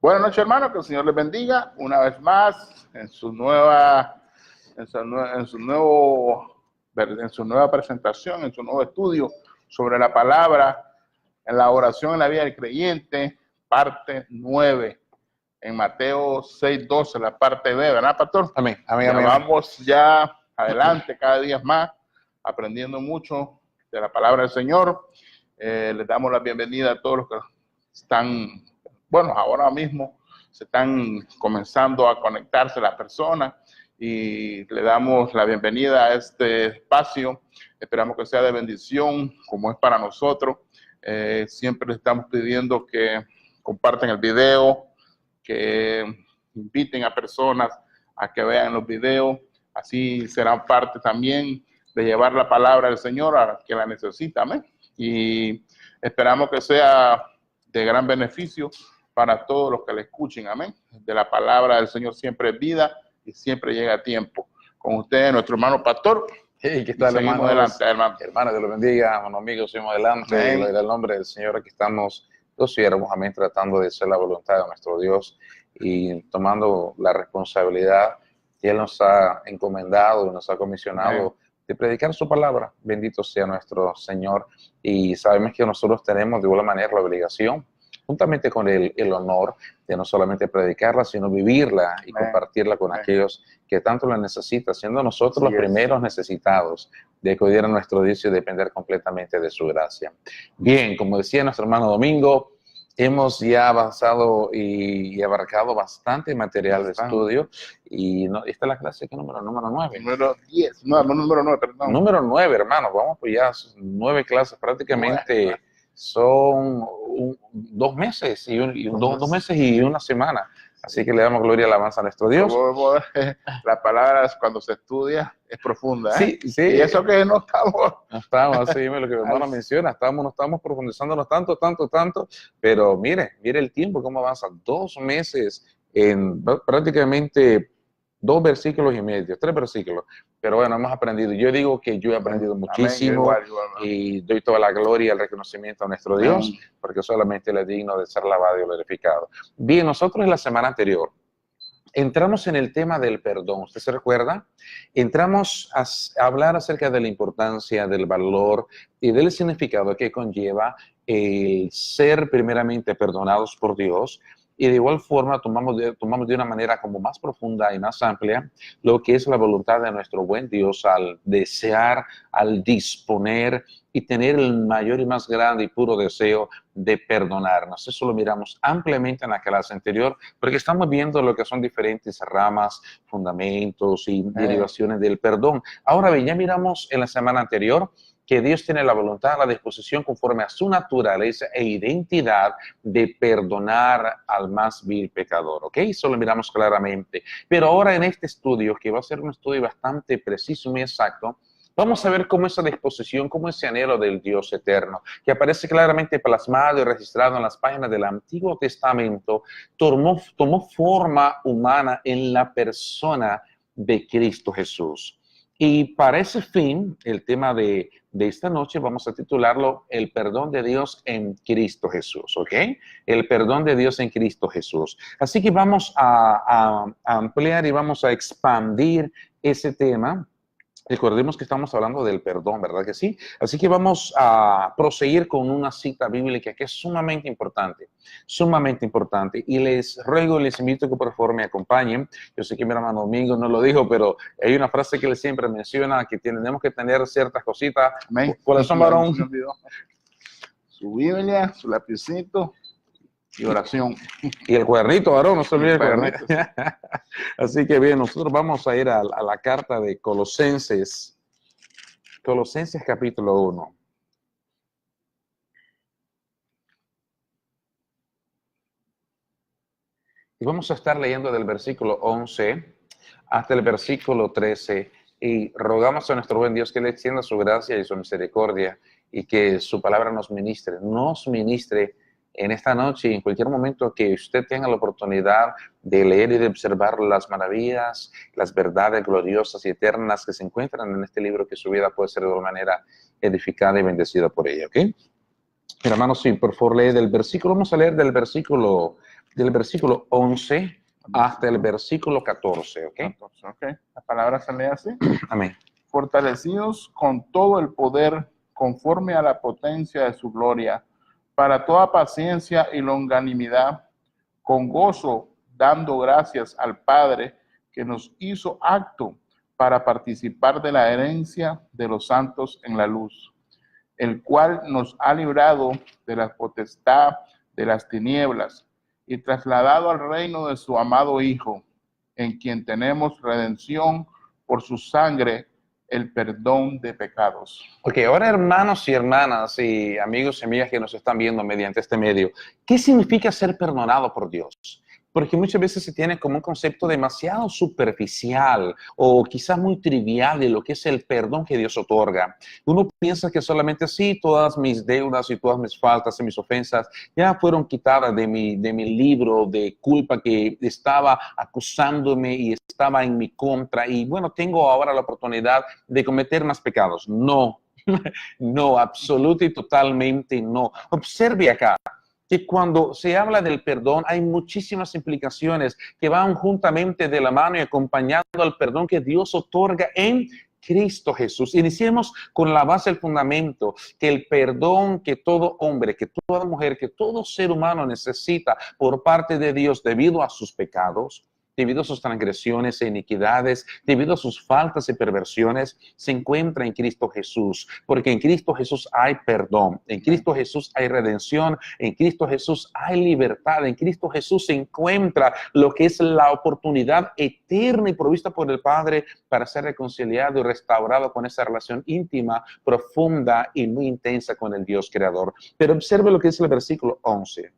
Buenas noches, hermanos, que el Señor les bendiga una vez más en su nueva presentación, en su nuevo estudio sobre la palabra, en la oración en la vida del creyente, parte 9, en Mateo 6:12, la parte B, ¿verdad, pastor? Amén. Vamos ya adelante cada día más, aprendiendo mucho de la palabra del Señor. Les damos la bienvenida a todos los que están, bueno, ahora mismo se están comenzando a conectarse las personas y le damos la bienvenida a este espacio. Esperamos que sea de bendición como es para nosotros. Siempre les estamos pidiendo que compartan el video, que inviten a personas a que vean los videos. Así serán parte también de llevar la palabra del Señor a que la necesita. Amén. Y esperamos que sea de gran beneficio para todos los que le escuchen. Amén. De la palabra del Señor siempre es vida y siempre llega a tiempo. Con ustedes, nuestro hermano pastor. Hey, ¿qué tal, seguimos adelante, hermano. Hermano, Dios lo bendiga, hermano, amigos, seguimos adelante. Gloria al nombre del Señor. Aquí estamos los siervos, amén, tratando de hacer la voluntad de nuestro Dios y tomando la responsabilidad que Él nos ha encomendado y nos ha comisionado de predicar su palabra. Bendito sea nuestro Señor. Y sabemos que nosotros tenemos de alguna manera la obligación, juntamente con el honor de no solamente predicarla, sino vivirla y compartirla con aquellos que tanto la necesitan, siendo nosotros los primeros necesitados de acudir a nuestro Dios y depender completamente de su gracia. Bien, como decía nuestro hermano Domingo, hemos ya avanzado y abarcado bastante material de estudio. Y esta es la clase, ¿qué número? Número 9. Número 10. No, número 9, perdón. Número 9, hermano. Vamos pues ya 9 clases prácticamente. Son 2 meses dos meses y una semana. Así que le damos gloria y alabanza a nuestro Dios. La palabra cuando se estudia es profunda. Sí. Y eso que no estamos. No estamos, así lo que mi hermano menciona, no estamos profundizándonos tanto, pero mire el tiempo, cómo avanza. 2 meses en prácticamente 2 versículos y medio, 3 versículos. Pero bueno, hemos aprendido. Yo digo que yo he aprendido muchísimo. Amén, igual. Y doy toda la gloria y el reconocimiento a nuestro Dios, porque solamente Él es digno de ser alabado y glorificado. Bien, nosotros en la semana anterior entramos en el tema del perdón. ¿Usted se recuerda? Entramos a hablar acerca de la importancia, del valor y del significado que conlleva el ser primeramente perdonados por Dios. Y de igual forma tomamos de una manera como más profunda y más amplia lo que es la voluntad de nuestro buen Dios al desear, al disponer y tener el mayor y más grande y puro deseo de perdonarnos. Eso lo miramos ampliamente en la clase anterior, porque estamos viendo lo que son diferentes ramas, fundamentos y derivaciones del perdón. Ahora bien, ya miramos en la semana anterior que Dios tiene la voluntad, la disposición conforme a su naturaleza e identidad de perdonar al más vil pecador, ¿ok? Eso lo miramos claramente. Pero ahora en este estudio, que va a ser un estudio bastante preciso y muy exacto, vamos a ver cómo esa disposición, cómo ese anhelo del Dios eterno, que aparece claramente plasmado y registrado en las páginas del Antiguo Testamento, tomó forma humana en la persona de Cristo Jesús. Y para ese fin, el tema de esta noche vamos a titularlo El perdón de Dios en Cristo Jesús, ¿ok? El perdón de Dios en Cristo Jesús. Así que vamos a ampliar y vamos a expandir ese tema. Recordemos que estamos hablando del perdón, ¿verdad que sí? Así que vamos a proseguir con una cita bíblica que es sumamente importante, y les ruego, les invito a que por favor me acompañen. Yo sé que mi hermano Domingo no lo dijo, pero hay una frase que él siempre menciona, que tenemos que tener ciertas cositas. ¿Cuáles son, varón? Su Biblia, su lapicito y oración. Y el cuadernito, varón, no se olvide el cuadernito. Así que bien, nosotros vamos a ir a la carta de Colosenses capítulo 1. Y vamos a estar leyendo del versículo 11 hasta el versículo 13. Y rogamos a nuestro buen Dios que le extienda su gracia y su misericordia y que su palabra nos ministre en esta noche y en cualquier momento que usted tenga la oportunidad de leer y de observar las maravillas, las verdades gloriosas y eternas que se encuentran en este libro, que su vida puede ser de una manera edificada y bendecida por ella, ¿ok? Hermanos, sí, por favor, lee del versículo, vamos a leer del versículo del versículo 11 hasta el versículo 14, ¿ok? 14, ok. La palabra se lee así. Amén. Fortalecidos con todo el poder conforme a la potencia de su gloria, para toda paciencia y longanimidad, con gozo, dando gracias al Padre que nos hizo apto para participar de la herencia de los santos en la luz, el cual nos ha librado de la potestad de las tinieblas y trasladado al reino de su amado Hijo, en quien tenemos redención por su sangre, el perdón de pecados. Ok, ahora hermanos y hermanas y amigos y amigas que nos están viendo mediante este medio, ¿qué significa ser perdonado por Dios? Porque muchas veces se tiene como un concepto demasiado superficial o quizás muy trivial de lo que es el perdón que Dios otorga. Uno piensa que solamente sí, todas mis deudas y todas mis faltas y mis ofensas ya fueron quitadas de mi libro de culpa que estaba acusándome y estaba en mi contra. Y bueno, tengo ahora la oportunidad de cometer más pecados. No, no, absoluto y totalmente no. Observe acá que cuando se habla del perdón hay muchísimas implicaciones que van juntamente de la mano y acompañando al perdón que Dios otorga en Cristo Jesús. Iniciemos con la base del fundamento, que el perdón que todo hombre, que toda mujer, que todo ser humano necesita por parte de Dios debido a sus pecados, debido a sus transgresiones e iniquidades, debido a sus faltas y perversiones, se encuentra en Cristo Jesús. Porque en Cristo Jesús hay perdón, en Cristo Jesús hay redención, en Cristo Jesús hay libertad, en Cristo Jesús se encuentra lo que es la oportunidad eterna y provista por el Padre para ser reconciliado y restaurado con esa relación íntima, profunda y muy intensa con el Dios Creador. Pero observe lo que dice el versículo 11.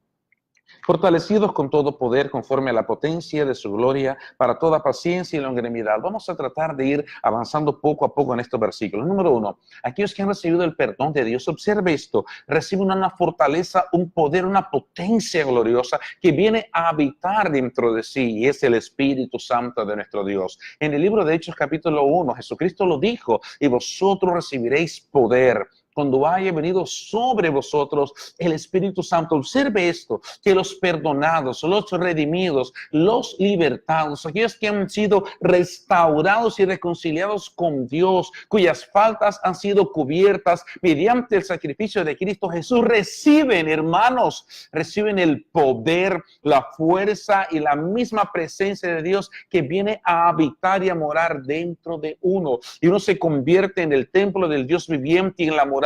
Fortalecidos con todo poder conforme a la potencia de su gloria, para toda paciencia y longanimidad. Vamos a tratar de ir avanzando poco a poco en estos versículos. Número 1, aquellos que han recibido el perdón de Dios, observe esto, reciben una fortaleza, un poder, una potencia gloriosa que viene a habitar dentro de sí, y es el Espíritu Santo de nuestro Dios. En el libro de Hechos capítulo 1, Jesucristo lo dijo, y vosotros recibiréis poder cuando haya venido sobre vosotros el Espíritu Santo. Observe esto, que los perdonados, los redimidos, los libertados, aquellos que han sido restaurados y reconciliados con Dios, cuyas faltas han sido cubiertas mediante el sacrificio de Cristo Jesús, reciben, hermanos, reciben el poder, la fuerza y la misma presencia de Dios que viene a habitar y a morar dentro de uno. Y uno se convierte en el templo del Dios viviente y en la morada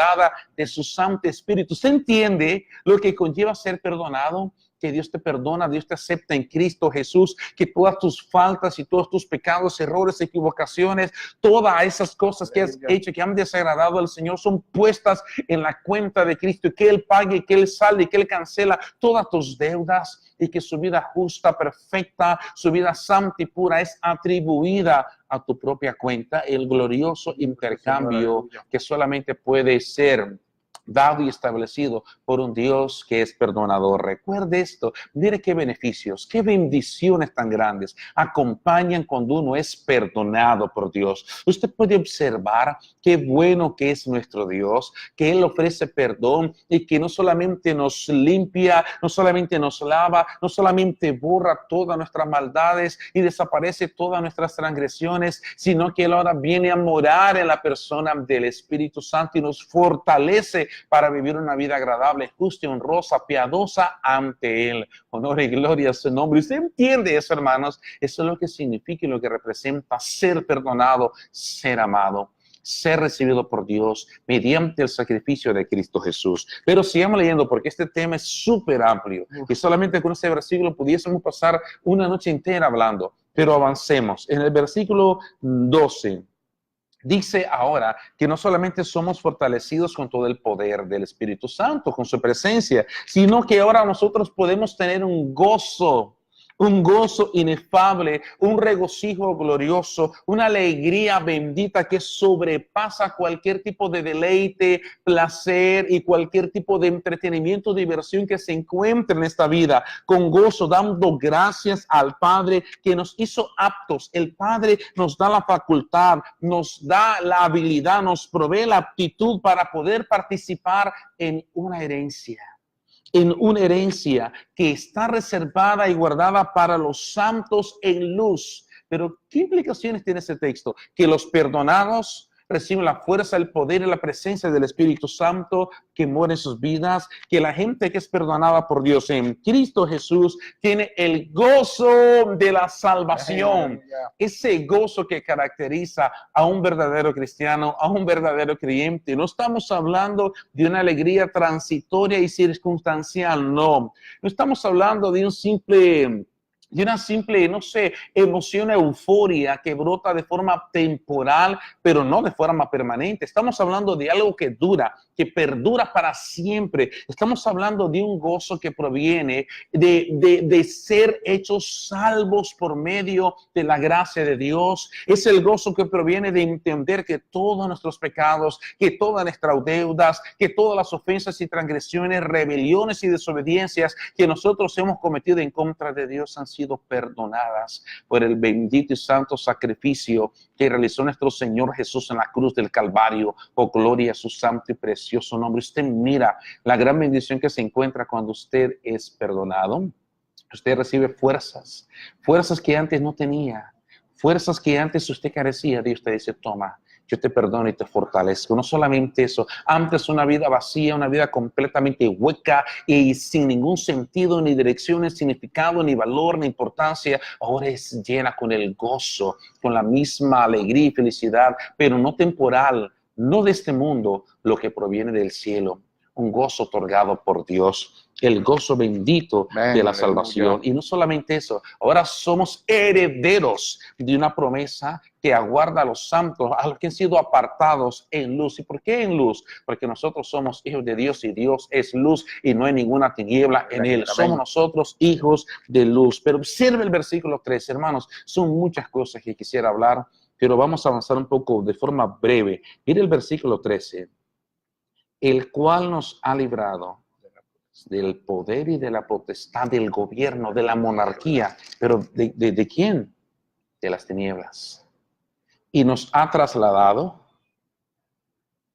de su Santo Espíritu. ¿Usted entiende lo que conlleva ser perdonado? Que Dios te perdona, Dios te acepta en Cristo Jesús, que todas tus faltas y todos tus pecados, errores, equivocaciones, todas esas cosas que has hecho, que han desagradado al Señor, son puestas en la cuenta de Cristo, y que Él pague, que Él salve, y que Él cancela todas tus deudas, y que su vida justa, perfecta, su vida santa y pura es atribuida a tu propia cuenta, el glorioso intercambio que solamente puede ser dado y establecido por un Dios que es perdonador. Recuerde esto, mire qué beneficios, qué bendiciones tan grandes acompañan cuando uno es perdonado por Dios. Usted puede observar qué bueno que es nuestro Dios, que Él ofrece perdón y que no solamente nos limpia, no solamente nos lava, no solamente borra todas nuestras maldades y desaparece todas nuestras transgresiones, sino que Él ahora viene a morar en la persona del Espíritu Santo y nos fortalece para vivir una vida agradable, justa y honrosa, piadosa ante Él. Honor y gloria a su nombre. ¿Usted entiende eso, hermanos? Eso es lo que significa y lo que representa ser perdonado, ser amado, ser recibido por Dios mediante el sacrificio de Cristo Jesús. Pero sigamos leyendo porque este tema es súper amplio y solamente con este versículo pudiésemos pasar una noche entera hablando. Pero avancemos. En el versículo 12 dice ahora que no solamente somos fortalecidos con todo el poder del Espíritu Santo, con su presencia, sino que ahora nosotros podemos tener un gozo inefable, un regocijo glorioso, una alegría bendita que sobrepasa cualquier tipo de deleite, placer y cualquier tipo de entretenimiento, diversión que se encuentre en esta vida, con gozo, dando gracias al Padre que nos hizo aptos. El Padre nos da la facultad, nos da la habilidad, nos provee la aptitud para poder participar en una herencia. en una herencia que está reservada y guardada para los santos en luz. Pero, ¿qué implicaciones tiene ese texto? Que los perdonados reciben la fuerza, el poder y la presencia del Espíritu Santo que mora en sus vidas, que la gente que es perdonada por Dios en Cristo Jesús tiene el gozo de la salvación. Ese gozo que caracteriza a un verdadero cristiano, a un verdadero creyente. No estamos hablando de una alegría transitoria y circunstancial, no. No estamos hablando de una simple, no sé, emoción, euforia que brota de forma temporal, pero no de forma permanente. Estamos hablando de algo que dura, que perdura para siempre. Estamos hablando de un gozo que proviene de ser hechos salvos por medio de la gracia de Dios. Es el gozo que proviene de entender que todos nuestros pecados, que todas nuestras deudas, que todas las ofensas y transgresiones, rebeliones y desobediencias que nosotros hemos cometido en contra de Dios han sido perdonadas por el bendito y santo sacrificio que realizó nuestro Señor Jesús en la cruz del Calvario. Oh, gloria a su santo y precioso nombre. Usted mira la gran bendición que se encuentra cuando usted es perdonado. Usted recibe fuerzas que antes no tenía, fuerzas que antes usted carecía. Dios te dice, toma, yo te perdono y te fortalezco. No solamente eso, antes una vida vacía, una vida completamente hueca y sin ningún sentido, ni dirección, ni significado, ni valor, ni importancia, ahora es llena con el gozo, con la misma alegría y felicidad, pero no temporal, no de este mundo, lo que proviene del cielo. Un gozo otorgado por Dios, el gozo bendito de la salvación. Y no solamente eso, ahora somos herederos de una promesa que aguarda a los santos, a los que han sido apartados en luz. ¿Y por qué en luz? Porque nosotros somos hijos de Dios y Dios es luz y no hay ninguna tiniebla en él. Somos nosotros hijos de luz. Pero observe el versículo 13, hermanos. Son muchas cosas que quisiera hablar, pero vamos a avanzar un poco de forma breve. Mire el versículo 13. El cual nos ha librado del poder y de la potestad del gobierno, de la monarquía. ¿Pero de quién? De las tinieblas. Y nos ha trasladado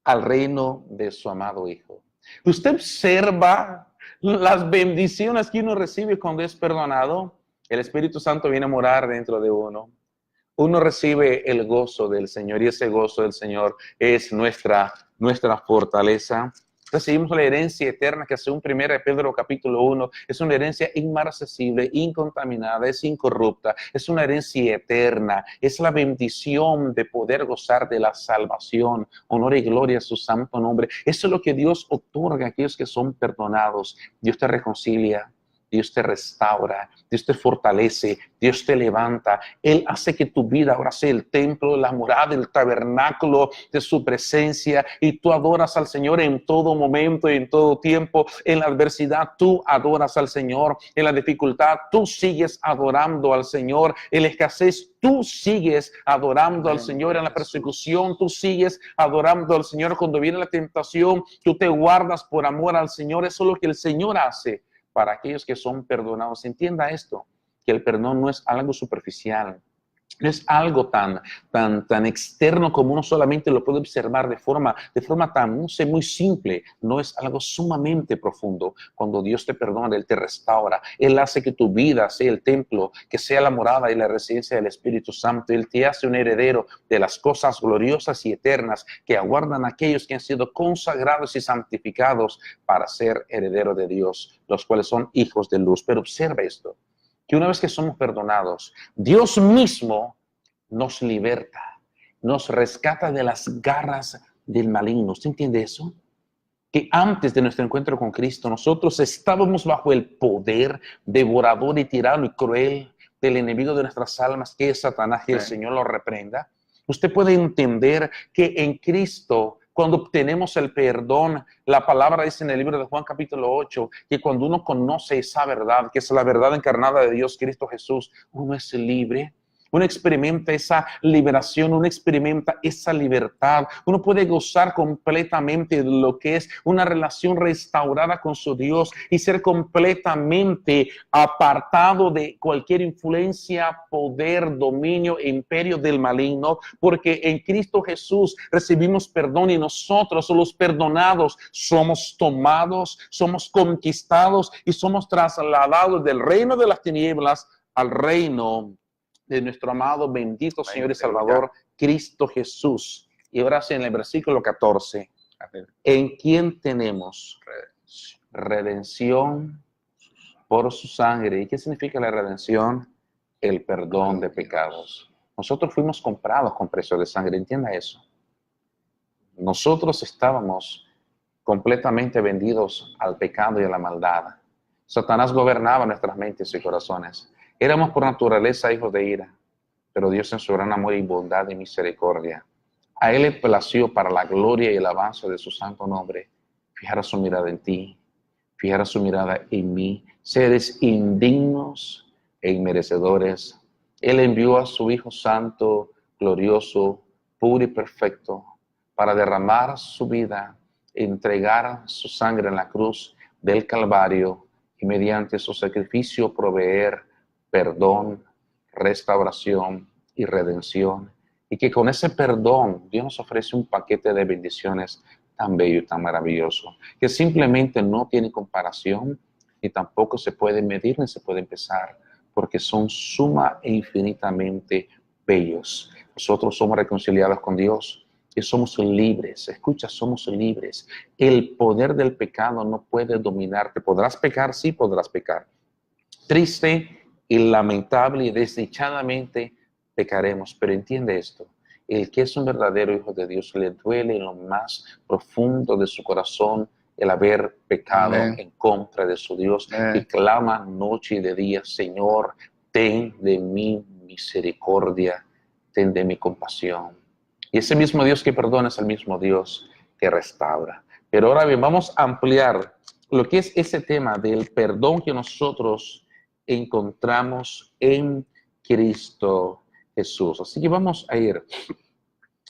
al reino de su amado Hijo. Usted observa las bendiciones que uno recibe cuando es perdonado. El Espíritu Santo viene a morar dentro de uno. Uno recibe el gozo del Señor y ese gozo del Señor es nuestra fortaleza. Recibimos la herencia eterna que según 1 Pedro capítulo 1 es una herencia inmarcesible, incontaminada, es incorrupta, es una herencia eterna, es la bendición de poder gozar de la salvación, honor y gloria a su santo nombre. Eso es lo que Dios otorga a aquellos que son perdonados. Dios te reconcilia, Dios te restaura, Dios te fortalece, Dios te levanta. Él hace que tu vida ahora sea el templo, la morada, el tabernáculo de su presencia y tú adoras al Señor en todo momento y en todo tiempo. En la adversidad tú adoras al Señor, en la dificultad tú sigues adorando al Señor, en la escasez tú sigues adorando al Señor, en la persecución tú sigues adorando al Señor. Cuando viene la tentación tú te guardas por amor al Señor. Eso es lo que el Señor hace para aquellos que son perdonados. Entienda esto, que el perdón no es algo superficial, no es algo tan externo como uno solamente lo puede observar de forma tan, no sé, muy simple. No, es algo sumamente profundo. Cuando Dios te perdona, Él te restaura. Él hace que tu vida sea el templo, que sea la morada y la residencia del Espíritu Santo. Él te hace un heredero de las cosas gloriosas y eternas que aguardan a aquellos que han sido consagrados y santificados para ser heredero de Dios, los cuales son hijos de luz. Pero observa esto, que una vez que somos perdonados, Dios mismo nos liberta, nos rescata de las garras del maligno. ¿Usted entiende eso? Que antes de nuestro encuentro con Cristo, nosotros estábamos bajo el poder devorador y tirano y cruel del enemigo de nuestras almas, que es Satanás, que el Señor lo reprenda. Usted puede entender que en Cristo, cuando obtenemos el perdón, la palabra dice en el libro de Juan capítulo 8, que cuando uno conoce esa verdad, que es la verdad encarnada de Dios, Cristo Jesús, uno es libre. uno experimenta esa liberación, uno experimenta esa libertad, uno puede gozar completamente de lo que es una relación restaurada con su Dios y ser completamente apartado de cualquier influencia, poder, dominio, imperio del maligno, porque en Cristo Jesús recibimos perdón y nosotros, los perdonados, somos tomados, somos conquistados y somos trasladados del reino de las tinieblas al reino de nuestro amado, bendito Señor y Salvador, Cristo Jesús. Y ahora sí, en el versículo 14, en quien tenemos redención por su sangre. ¿Y qué significa la redención? El perdón de pecados. Nosotros fuimos comprados con precio de sangre, entienda eso. Nosotros estábamos completamente vendidos al pecado y a la maldad. Satanás gobernaba nuestras mentes y corazones. Éramos por naturaleza hijos de ira, pero Dios en su gran amor y bondad y misericordia, a Él le plació para la gloria y el avance de su santo nombre, fijar su mirada en ti, fijar su mirada en mí, seres indignos e inmerecedores. Él envió a su Hijo Santo, glorioso, puro y perfecto, para derramar su vida, entregar su sangre en la cruz del Calvario y mediante su sacrificio proveer perdón, restauración y redención. Y que con ese perdón Dios nos ofrece un paquete de bendiciones tan bello y tan maravilloso, que simplemente no tiene comparación, ni tampoco se puede medir, ni se puede empezar, porque son suma e infinitamente bellos. Nosotros somos reconciliados con Dios y somos libres. Escucha, somos libres. El poder del pecado no puede dominarte. ¿Podrás pecar? Sí, podrás pecar. Triste y lamentable y desdichadamente pecaremos, pero entiende esto: el que es un verdadero hijo de Dios le duele en lo más profundo de su corazón el haber pecado en contra de su Dios y clama noche y de día: Señor, ten de mí misericordia, ten de mí compasión. Y ese mismo Dios que perdona es el mismo Dios que restaura. Pero ahora bien, vamos a ampliar lo que es ese tema del perdón que nosotros encontramos en Cristo Jesús. Así que vamos a ir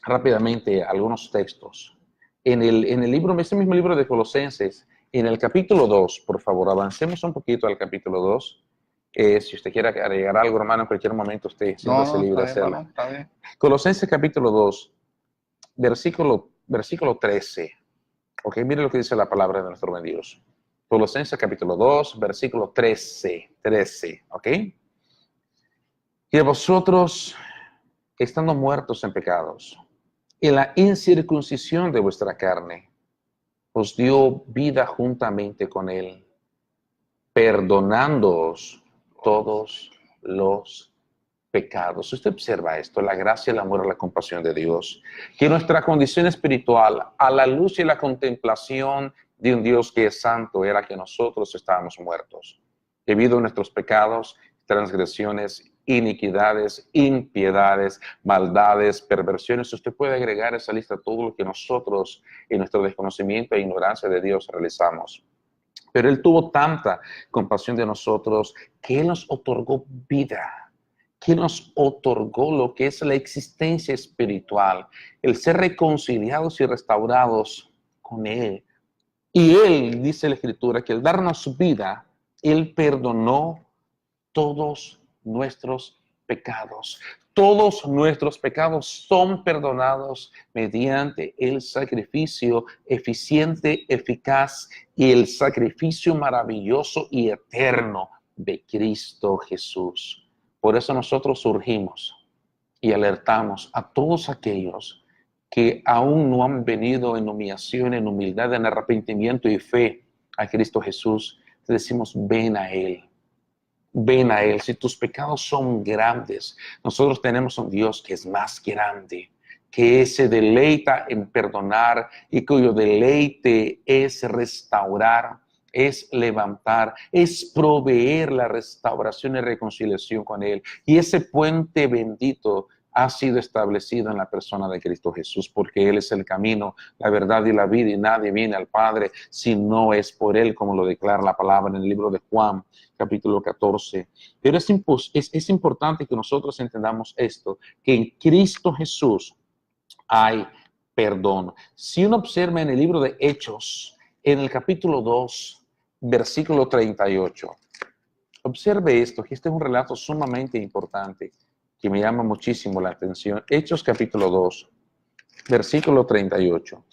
rápidamente a algunos textos. En el libro, ese mismo libro de Colosenses, en el capítulo 2, por favor, avancemos un poquito al capítulo 2. Si usted quiere agregar algo, hermano, en cualquier momento usted siéntase libre de hacerlo. Está bien. Colosenses capítulo 2, versículo 13. Ok, mire lo que dice la palabra de nuestro buen Dios. Colosenses capítulo 2, versículo 13, ¿ok? Y vosotros, estando muertos en pecados, en la incircuncisión de vuestra carne, os dio vida juntamente con Él, perdonándoos todos los pecados. Usted observa esto, la gracia, el amor y la compasión de Dios, que nuestra condición espiritual, a la luz y la contemplación de un Dios que es santo, era que nosotros estábamos muertos, debido a nuestros pecados, transgresiones, iniquidades, impiedades, maldades, perversiones. Usted puede agregar a esa lista todo lo que nosotros, en nuestro desconocimiento e ignorancia de Dios, realizamos. Pero Él tuvo tanta compasión de nosotros que Él nos otorgó vida, que nos otorgó lo que es la existencia espiritual, el ser reconciliados y restaurados con Él. Y Él, dice la Escritura, que al darnos vida, Él perdonó todos nuestros pecados. Todos nuestros pecados son perdonados mediante el sacrificio eficiente, eficaz y el sacrificio maravilloso y eterno de Cristo Jesús. Por eso nosotros surgimos y alertamos a todos aquellos que aún no han venido en humillación, en humildad, en arrepentimiento y fe a Cristo Jesús. Te decimos, ven a Él. Ven a Él. Si tus pecados son grandes, nosotros tenemos un Dios que es más grande, que se deleita en perdonar y cuyo deleite es restaurar, es levantar, es proveer la restauración y reconciliación con Él. Y ese puente bendito ha sido establecido en la persona de Cristo Jesús, porque Él es el camino, la verdad y la vida, y nadie viene al Padre si no es por Él, como lo declara la palabra en el libro de Juan, capítulo 14. Pero es importante que nosotros entendamos esto, que en Cristo Jesús hay perdón. Si uno observa en el libro de Hechos, en el capítulo 2, versículo 38, observe esto, que este es un relato sumamente importante, que me llama muchísimo la atención. Hechos capítulo 2, versículo 38.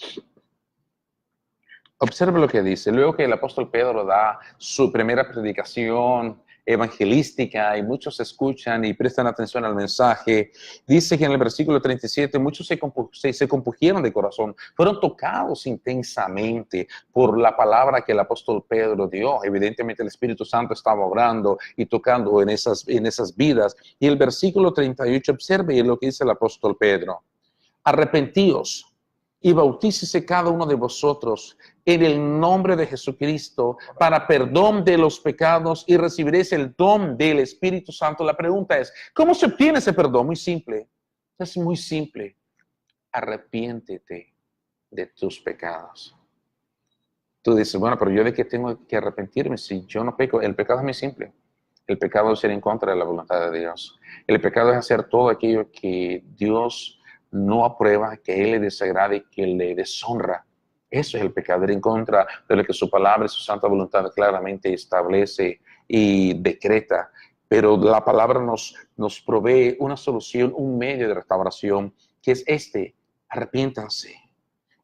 Observe lo que dice. Luego que el apóstol Pedro da su primera predicación evangelística y muchos escuchan y prestan atención al mensaje, dice que en el versículo 37 muchos se compugieron de corazón, fueron tocados intensamente por la palabra que el apóstol Pedro dio. Evidentemente el Espíritu Santo estaba obrando y tocando en esas vidas. Y el versículo 38, observe lo que dice el apóstol Pedro. Arrepentíos y bautícese cada uno de vosotros en el nombre de Jesucristo para perdón de los pecados y recibiréis el don del Espíritu Santo. La pregunta es, ¿cómo se obtiene ese perdón? Muy simple. Es muy simple. Arrepiéntete de tus pecados. Tú dices, bueno, pero yo de qué tengo que arrepentirme si yo no peco. El pecado es muy simple. El pecado es ir en contra de la voluntad de Dios. El pecado es hacer todo aquello que Dios no aprueba, que a Él le desagrada y que le deshonra. Eso es el pecado, ir en contra de lo que su palabra y su santa voluntad claramente establece y decreta. Pero la palabra nos provee una solución, un medio de restauración, que es arrepiéntanse.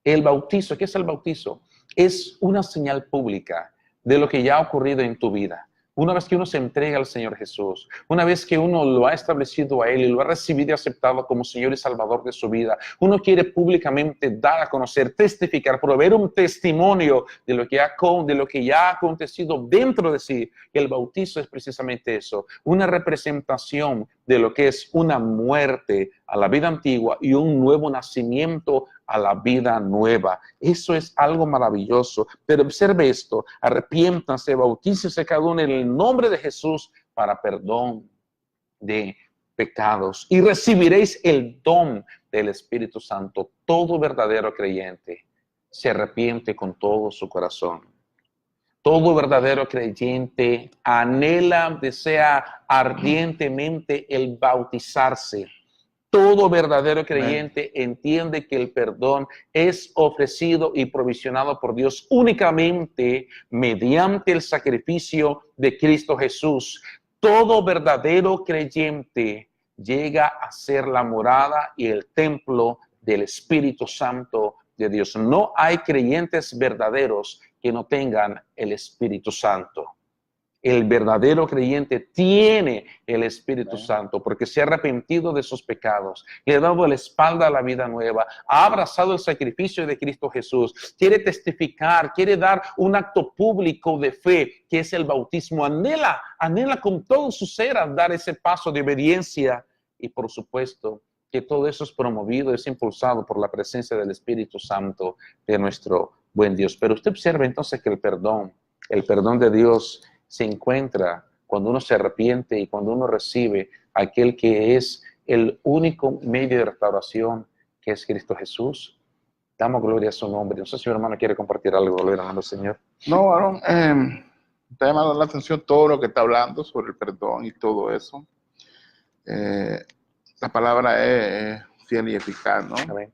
El bautizo, ¿qué es el bautizo? Es una señal pública de lo que ya ha ocurrido en tu vida. Una vez que uno se entrega al Señor Jesús, una vez que uno lo ha establecido a Él y lo ha recibido y aceptado como Señor y Salvador de su vida, uno quiere públicamente dar a conocer, testificar, proveer un testimonio de lo que ya ha acontecido dentro de sí. Y el bautizo es precisamente eso, una representación de lo que es una muerte a la vida antigua y un nuevo nacimiento a la vida nueva. Eso es algo maravilloso. Pero observe esto, arrepiéntanse, bautícese cada uno en el nombre de Jesús para perdón de pecados y recibiréis el don del Espíritu Santo. Todo verdadero creyente se arrepiente con todo su corazón. Todo verdadero creyente anhela, desea ardientemente el bautizarse. Todo verdadero creyente entiende que el perdón es ofrecido y provisionado por Dios únicamente mediante el sacrificio de Cristo Jesús. Todo verdadero creyente llega a ser la morada y el templo del Espíritu Santo de Dios. No hay creyentes verdaderos que no tengan el Espíritu Santo. El verdadero creyente tiene el Espíritu Santo porque se ha arrepentido de sus pecados, le ha dado la espalda a la vida nueva, ha abrazado el sacrificio de Cristo Jesús, quiere testificar, quiere dar un acto público de fe, que es el bautismo. Anhela con todo su ser a dar ese paso de obediencia y, por supuesto, que todo eso es promovido, es impulsado por la presencia del Espíritu Santo de nuestro buen Dios. Pero usted observa entonces que el perdón de Dios se encuentra cuando uno se arrepiente y cuando uno recibe aquel que es el único medio de restauración, que es Cristo Jesús. Damos gloria a su nombre. No sé si mi hermano quiere compartir algo, gloria al Señor. No, Aaron, está llamando la atención todo lo que está hablando sobre el perdón y todo eso. La palabra es fiel y eficaz, ¿no? Amén.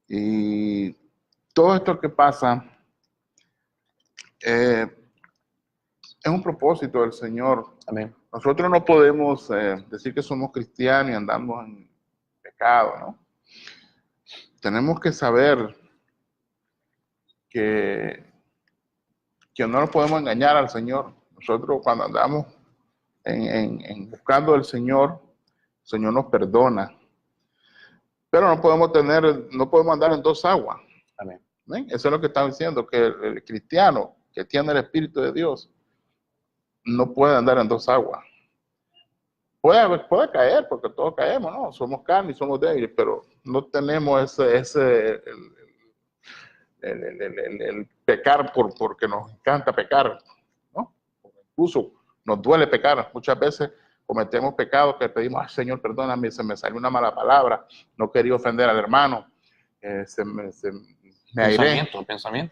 Y todo esto que pasa es un propósito del Señor. Amén. Nosotros no podemos decir que somos cristianos y andamos en pecado, ¿no? Tenemos que saber que no nos podemos engañar al Señor. Nosotros cuando andamos en buscando al Señor, el Señor nos perdona. Pero no podemos andar en dos aguas. Amén. ¿Ven? Eso es lo que está diciendo, que el cristiano que tiene el Espíritu de Dios no puede andar en dos aguas. Puede caer, porque todos caemos, ¿no? Somos carne y somos débiles, pero no tenemos el pecar porque nos encanta pecar, ¿no? Incluso nos duele pecar. Muchas veces cometemos pecados que pedimos, ay, Señor, perdóname, se me salió una mala palabra, no quería ofender al hermano, me airé,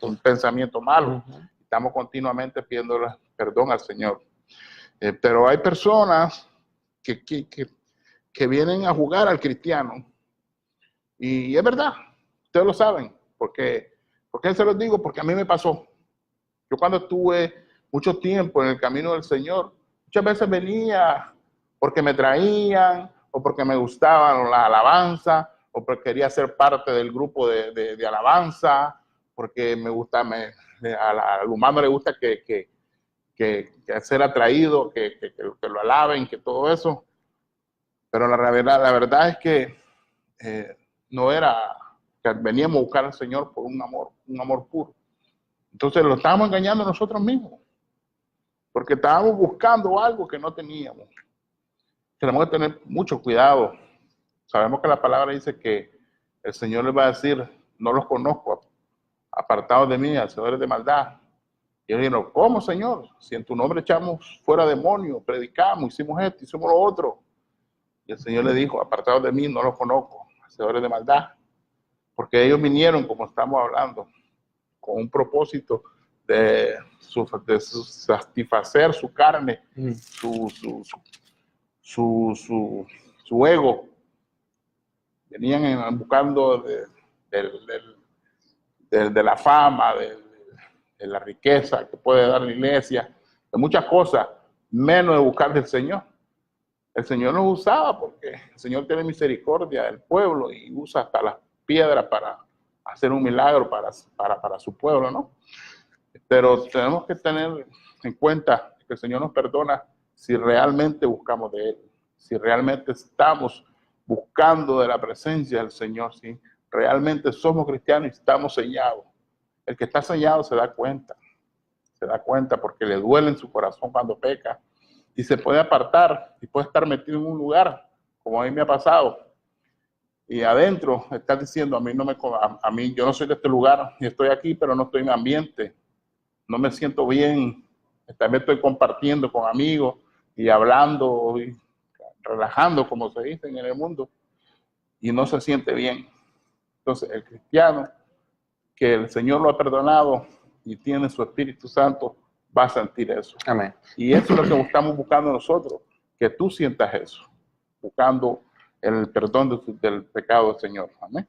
un pensamiento malo. Estamos continuamente pidiendo perdón al Señor. Pero hay personas que vienen a jugar al cristiano. Y es verdad, ustedes lo saben. ¿Por qué se los digo? Porque a mí me pasó. Yo cuando estuve mucho tiempo en el camino del Señor, muchas veces venía porque me traían, o porque me gustaba la alabanza, o porque quería ser parte del grupo de alabanza, porque me gusta, al humano le gusta que ser atraído, que lo alaben, que todo eso. Pero la verdad es que no era que veníamos a buscar al Señor por un amor puro. Entonces lo estábamos engañando nosotros mismos, porque estábamos buscando algo que no teníamos. Tenemos que tener mucho cuidado. Sabemos que la palabra dice que el Señor les va a decir, no los conozco, apartados de mí, hacedores de maldad. Y ellos dijeron, ¿cómo, Señor? Si en tu nombre echamos fuera demonios, predicamos, hicimos esto, hicimos lo otro. Y el Señor le dijo, apartados de mí, no los conozco, hacedores de maldad. Porque ellos vinieron, como estamos hablando, con un propósito de satisfacer su carne, su ego. Venían buscando de la fama, de la riqueza que puede dar la iglesia, de muchas cosas, menos de buscar del Señor. El Señor nos usaba porque el Señor tiene misericordia del pueblo y usa hasta las piedras para hacer un milagro para su pueblo, ¿no? Pero tenemos que tener en cuenta que el Señor nos perdona si realmente buscamos de Él, si realmente estamos buscando de la presencia del Señor, si realmente somos cristianos y estamos sellados. El que está sellado se da cuenta porque le duele en su corazón cuando peca y se puede apartar y puede estar metido en un lugar, como a mí me ha pasado, y adentro está diciendo, a mí yo no soy de este lugar y estoy aquí, pero no estoy en ambiente, no me siento bien, también estoy compartiendo con amigos y hablando y relajando, como se dice en el mundo, y no se siente bien. Entonces el cristiano que el Señor lo ha perdonado y tiene su Espíritu Santo va a sentir eso. Amén. Y eso es lo que estamos buscando nosotros, que tú sientas eso, buscando el perdón del pecado del Señor. Amén.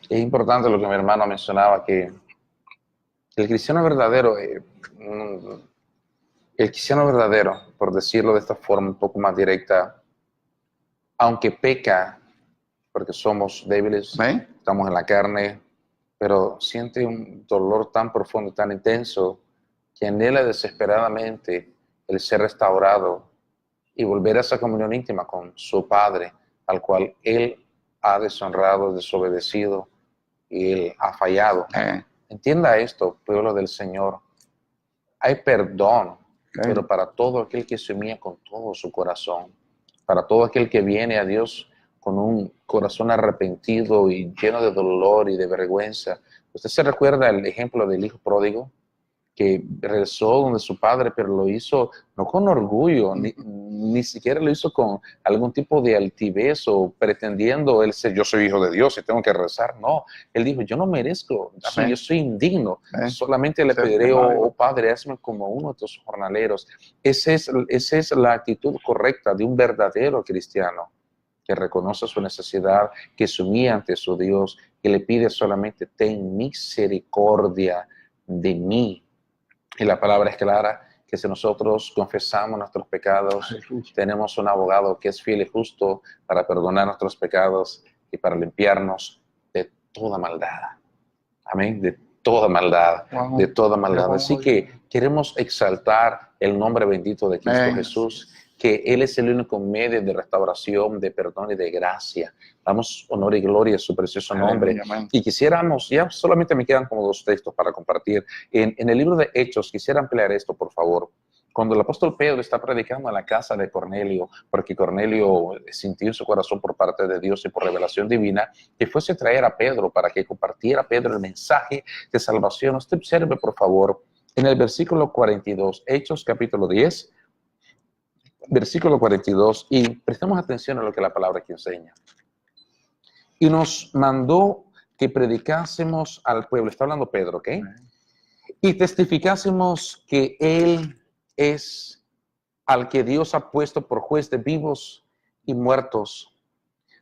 Es importante lo que mi hermano mencionaba, que el cristiano verdadero, por decirlo de esta forma un poco más directa, aunque peca, porque somos débiles, ¿amén? Estamos en la carne, pero siente un dolor tan profundo, tan intenso, que anhela desesperadamente el ser restaurado y volver a esa comunión íntima con su Padre, al cual él ha deshonrado, desobedecido y él ha fallado. Entienda esto, pueblo del Señor. Hay perdón, pero para todo aquel que se unía con todo su corazón, para todo aquel que viene a Dios con un corazón arrepentido y lleno de dolor y de vergüenza. ¿Usted se recuerda el ejemplo del hijo pródigo? Que regresó donde su padre, pero lo hizo no con orgullo, ni siquiera lo hizo con algún tipo de altivez o pretendiendo él ser, yo soy hijo de Dios y tengo que rezar. No, él dijo, yo no merezco, yo soy indigno, solamente le pediré, oh Padre, hazme como uno de tus jornaleros. Esa es la actitud correcta de un verdadero cristiano, que reconoce su necesidad, que se humilla ante su Dios, que le pide solamente, ten misericordia de mí. Y la palabra es clara, que si nosotros confesamos nuestros pecados, tenemos un abogado que es fiel y justo para perdonar nuestros pecados y para limpiarnos de toda maldad. Amén, de toda maldad, de toda maldad. Así que queremos exaltar el nombre bendito de Cristo Jesús, que Él es el único medio de restauración, de perdón y de gracia. Damos honor y gloria a su precioso nombre. Y quisiéramos, ya solamente me quedan como 2 textos para compartir. En el libro de Hechos, quisiera ampliar esto, por favor. Cuando el apóstol Pedro está predicando en la casa de Cornelio, porque Cornelio sintió en su corazón por parte de Dios y por revelación divina, que fuese a traer a Pedro para que compartiera Pedro el mensaje de salvación. Usted observe, por favor, en el versículo 42, Hechos capítulo 10, versículo 42, y prestemos atención a lo que la palabra aquí enseña. Y nos mandó que predicásemos al pueblo, está hablando Pedro, ¿ok? Y testificásemos que Él es al que Dios ha puesto por juez de vivos y muertos.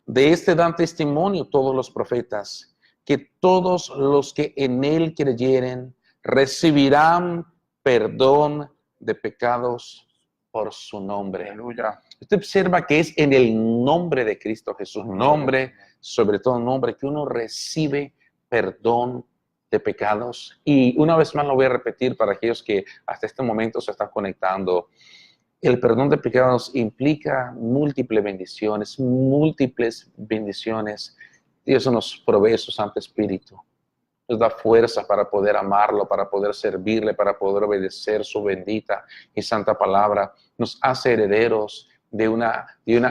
De este dan testimonio todos los profetas, que todos los que en Él creyeren recibirán perdón de pecados por su nombre. Aleluya. Usted observa que es en el nombre de Cristo Jesús, nombre, sobre todo nombre, que uno recibe perdón de pecados. Y una vez más lo voy a repetir para aquellos que hasta este momento se están conectando. El perdón de pecados implica múltiples bendiciones. Dios nos provee su Santo Espíritu. Nos da fuerza para poder amarlo, para poder servirle, para poder obedecer su bendita y santa palabra. Nos hace herederos de una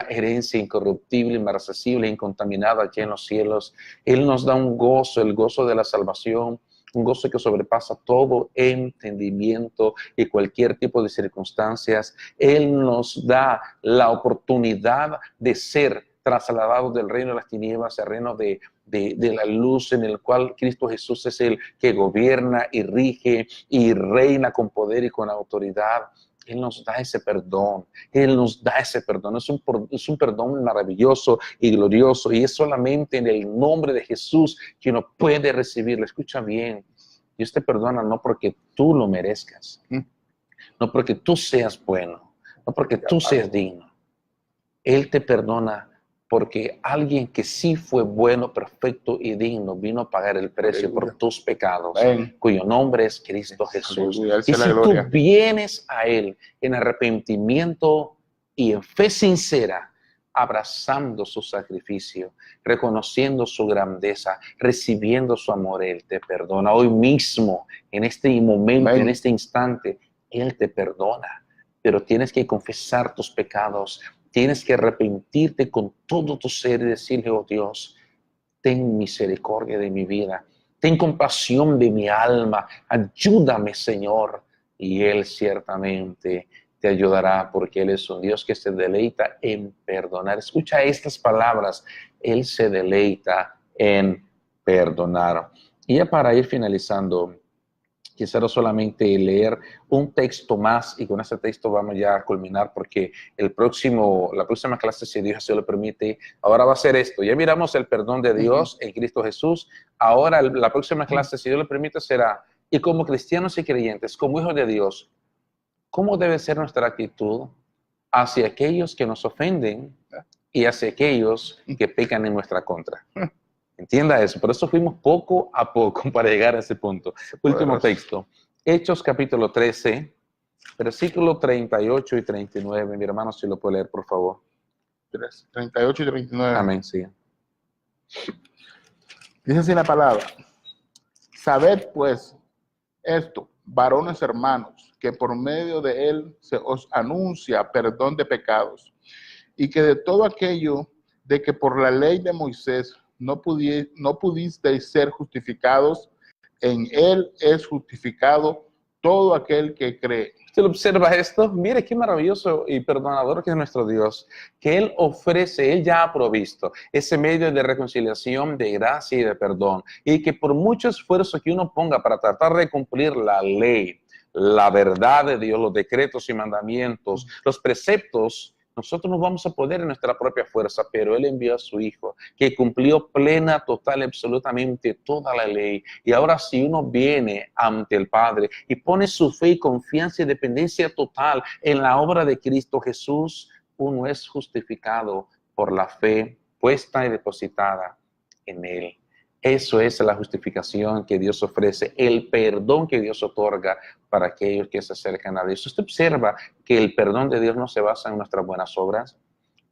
herencia incorruptible, inmarcesible, incontaminada aquí en los cielos. Él nos da un gozo, el gozo de la salvación, un gozo que sobrepasa todo entendimiento y cualquier tipo de circunstancias. Él nos da la oportunidad de ser trasladados del reino de las tinieblas al reino de la luz, en el cual Cristo Jesús es el que gobierna y rige y reina con poder y con autoridad. Él nos da ese perdón, Él nos da ese perdón. Es un perdón maravilloso y glorioso, y es solamente en el nombre de Jesús que uno puede recibirlo. Escucha bien, Dios te perdona no porque tú lo merezcas, no porque tú seas bueno, no porque tú seas digno. Él te perdona porque alguien que sí fue bueno, perfecto y digno vino a pagar el precio por tus pecados, cuyo nombre es Cristo Jesús. Y si tú vienes a Él en arrepentimiento y en fe sincera, abrazando su sacrificio, reconociendo su grandeza, recibiendo su amor, Él te perdona. Hoy mismo, en este momento, en este instante, Él te perdona. Pero tienes que confesar tus pecados. Tienes que arrepentirte con todo tu ser y decirle, oh Dios, ten misericordia de mi vida, ten compasión de mi alma, ayúdame, Señor. Y Él ciertamente te ayudará, porque Él es un Dios que se deleita en perdonar. Escucha estas palabras, Él se deleita en perdonar. Y ya para ir finalizando, quisiera solamente leer un texto más, y con ese texto vamos ya a culminar, porque la próxima clase, si Dios así lo permite, ahora va a ser esto. Ya miramos el perdón de Dios en Cristo Jesús. Ahora la próxima clase, si Dios lo permite, será, y como cristianos y creyentes, como hijos de Dios, ¿cómo debe ser nuestra actitud hacia aquellos que nos ofenden y hacia aquellos que pecan en nuestra contra? Entienda eso, por eso fuimos poco a poco para llegar a ese punto. Último texto, Hechos capítulo 13, versículo 38 y 39. Mi hermano, si lo puede leer, por favor. 38 y 39. Amén, sí. Dice así la palabra. Sabed pues esto, varones hermanos, que por medio de él se os anuncia perdón de pecados, y que de todo aquello de que por la ley de Moisés no pudisteis ser justificados, en él es justificado todo aquel que cree. ¿Usted observa esto? Mire qué maravilloso y perdonador que es nuestro Dios, que Él ofrece, Él ya ha provisto ese medio de reconciliación, de gracia y de perdón, y que por mucho esfuerzo que uno ponga para tratar de cumplir la ley, la verdad de Dios, los decretos y mandamientos, los preceptos, nosotros no vamos a poder en nuestra propia fuerza, pero Él envió a su Hijo, que cumplió plena, total, absolutamente toda la ley. Y ahora si uno viene ante el Padre y pone su fe y confianza y dependencia total en la obra de Cristo Jesús, uno es justificado por la fe puesta y depositada en Él. Eso es la justificación que Dios ofrece, el perdón que Dios otorga para aquellos que se acercan a Dios. Usted observa que el perdón de Dios no se basa en nuestras buenas obras,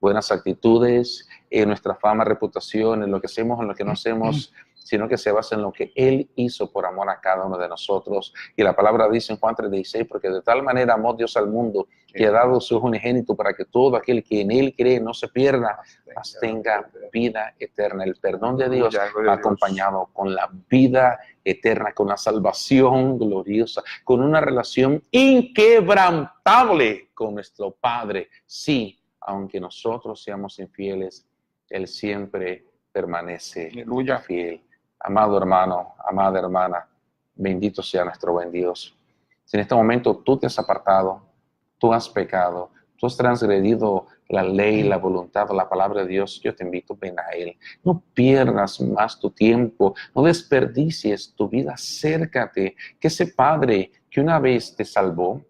buenas actitudes, en nuestra fama, reputación, en lo que hacemos, en lo que no hacemos, sino que se basa en lo que Él hizo por amor a cada uno de nosotros. Y la palabra dice en Juan 3:16, porque de tal manera amó Dios al mundo, que ha dado su Hijo unigénito para que todo aquel que en Él cree no se pierda, mas tenga vida eterna. El perdón de Dios va acompañado con la vida eterna, con la salvación gloriosa, con una relación inquebrantable con nuestro Padre. Sí, aunque nosotros seamos infieles, Él siempre permanece Aleluya. fiel. Amado hermano, amada hermana, bendito sea nuestro buen Dios. Si en este momento tú te has apartado, tú has pecado, tú has transgredido la ley, la voluntad, la palabra de Dios, yo te invito, ven a Él. No pierdas más tu tiempo, no desperdicies tu vida, acércate, que ese Padre que una vez te salvó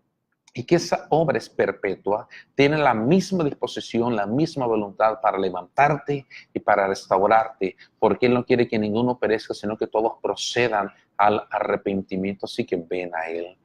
y que esa obra es perpetua, tiene la misma disposición, la misma voluntad para levantarte y para restaurarte, porque Él no quiere que ninguno perezca, sino que todos procedan al arrepentimiento. Así que ven a Él.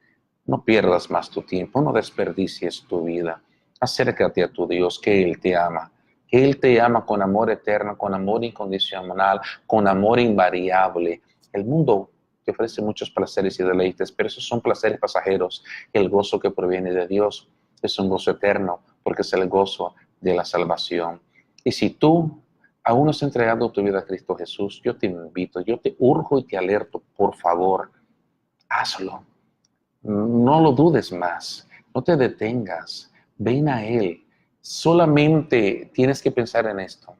No pierdas más tu tiempo, no desperdicies tu vida. Acércate a tu Dios, que Él te ama. Que Él te ama con amor eterno, con amor incondicional, con amor invariable. El mundo te ofrece muchos placeres y deleites, pero esos son placeres pasajeros. El gozo que proviene de Dios es un gozo eterno, porque es el gozo de la salvación. Y si tú aún no has entregado tu vida a Cristo Jesús, yo te invito, yo te urjo y te alerto, por favor, hazlo. No lo dudes más, no te detengas, ven a Él. Solamente tienes que pensar en esto.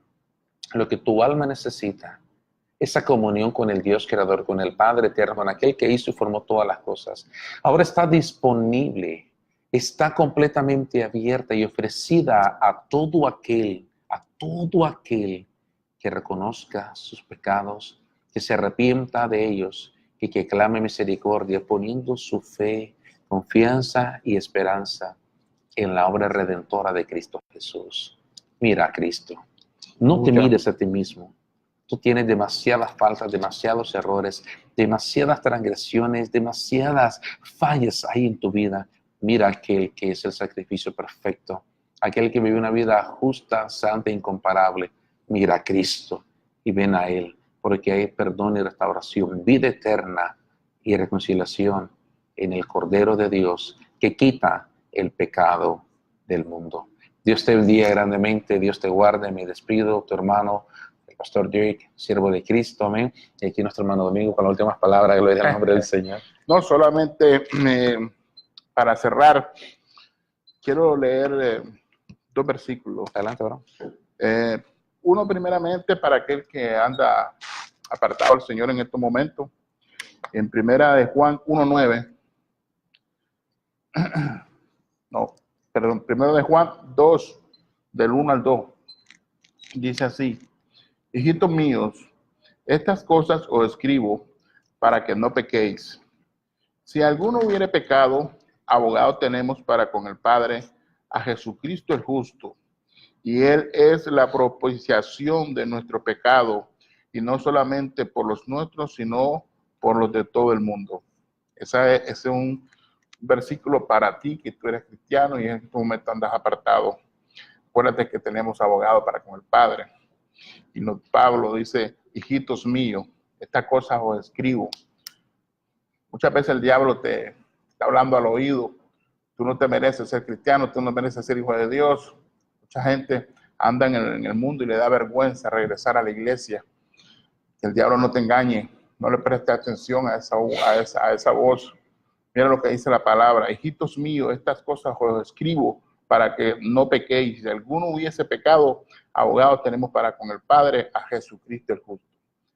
Lo que tu alma necesita, esa comunión con el Dios creador, con el Padre eterno, con aquel que hizo y formó todas las cosas, ahora está disponible, está completamente abierta y ofrecida a todo aquel que reconozca sus pecados, que se arrepienta de ellos y que clame misericordia, poniendo su fe, confianza y esperanza en la obra redentora de Cristo Jesús. Mira a Cristo. No te mires a ti mismo. Tú tienes demasiadas faltas, demasiados errores, demasiadas transgresiones, demasiadas fallas ahí en tu vida. Mira a aquel que es el sacrificio perfecto, aquel que vive una vida justa, santa e incomparable. Mira a Cristo y ven a Él, porque hay perdón y restauración, vida eterna y reconciliación en el Cordero de Dios que quita el pecado del mundo. Dios te bendiga grandemente, Dios te guarde. Me despido, tu hermano, el pastor Jake, siervo de Cristo, amén. Y aquí nuestro hermano Domingo con las últimas palabras, gloria al nombre del Señor. No, solamente para cerrar, quiero leer 2 versículos. Adelante, bro. Uno primeramente para aquel que anda apartado del Señor en estos momentos. En primera de Juan 1:9. No, perdón, primero de Juan 2, del 1 al 2. Dice así: hijitos míos, estas cosas os escribo para que no pequéis. Si alguno hubiere pecado, abogado tenemos para con el Padre, a Jesucristo el justo. Y Él es la propiciación de nuestro pecado, y no solamente por los nuestros, sino por los de todo el mundo. Ese es un versículo para ti, que tú eres cristiano y en este momento andas apartado. Acuérdate que tenemos abogado para con el Padre. Y Pablo dice: hijitos míos, estas cosas os escribo. Muchas veces el diablo te está hablando al oído. Tú no te mereces ser cristiano, tú no mereces ser hijo de Dios. Mucha gente anda en el mundo y le da vergüenza regresar a la iglesia. Que el diablo no te engañe, no le prestes atención a esa voz. Mira lo que dice la palabra: hijitos míos, estas cosas os escribo para que no pequéis. Si alguno hubiese pecado, abogado tenemos para con el Padre, a Jesucristo el justo.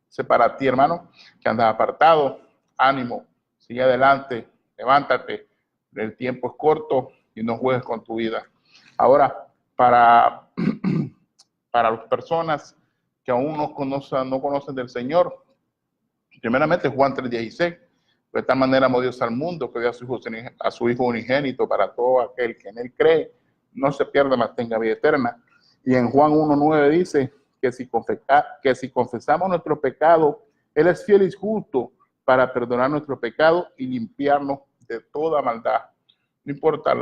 Ese para ti, hermano, que andas apartado, ánimo, sigue adelante, levántate, el tiempo es corto y no juegues con tu vida. Ahora, para las personas que aún no conocen del Señor, primeramente Juan 3:16, de esta manera amó Dios al mundo, que dio a su Hijo unigénito para todo aquel que en Él cree, no se pierda, mas tenga vida eterna. Y en Juan 1:9 dice que si confesamos nuestro pecado, Él es fiel y justo para perdonar nuestro pecado y limpiarnos de toda maldad. No importa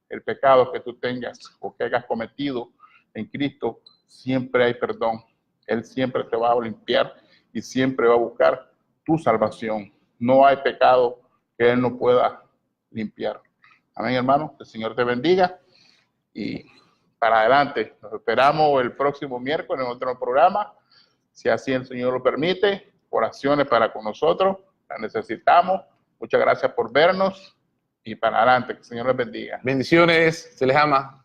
el pecado que tú tengas o que hayas cometido, en Cristo siempre hay perdón. Él siempre te va a limpiar y siempre va a buscar tu salvación. No hay pecado que Él no pueda limpiar. Amén, hermano. El Señor te bendiga y para adelante. Nos esperamos el próximo miércoles en otro programa, si así el Señor lo permite. Oraciones para con nosotros, las necesitamos. Muchas gracias por vernos y para adelante. Que el Señor les bendiga. Bendiciones, se les ama.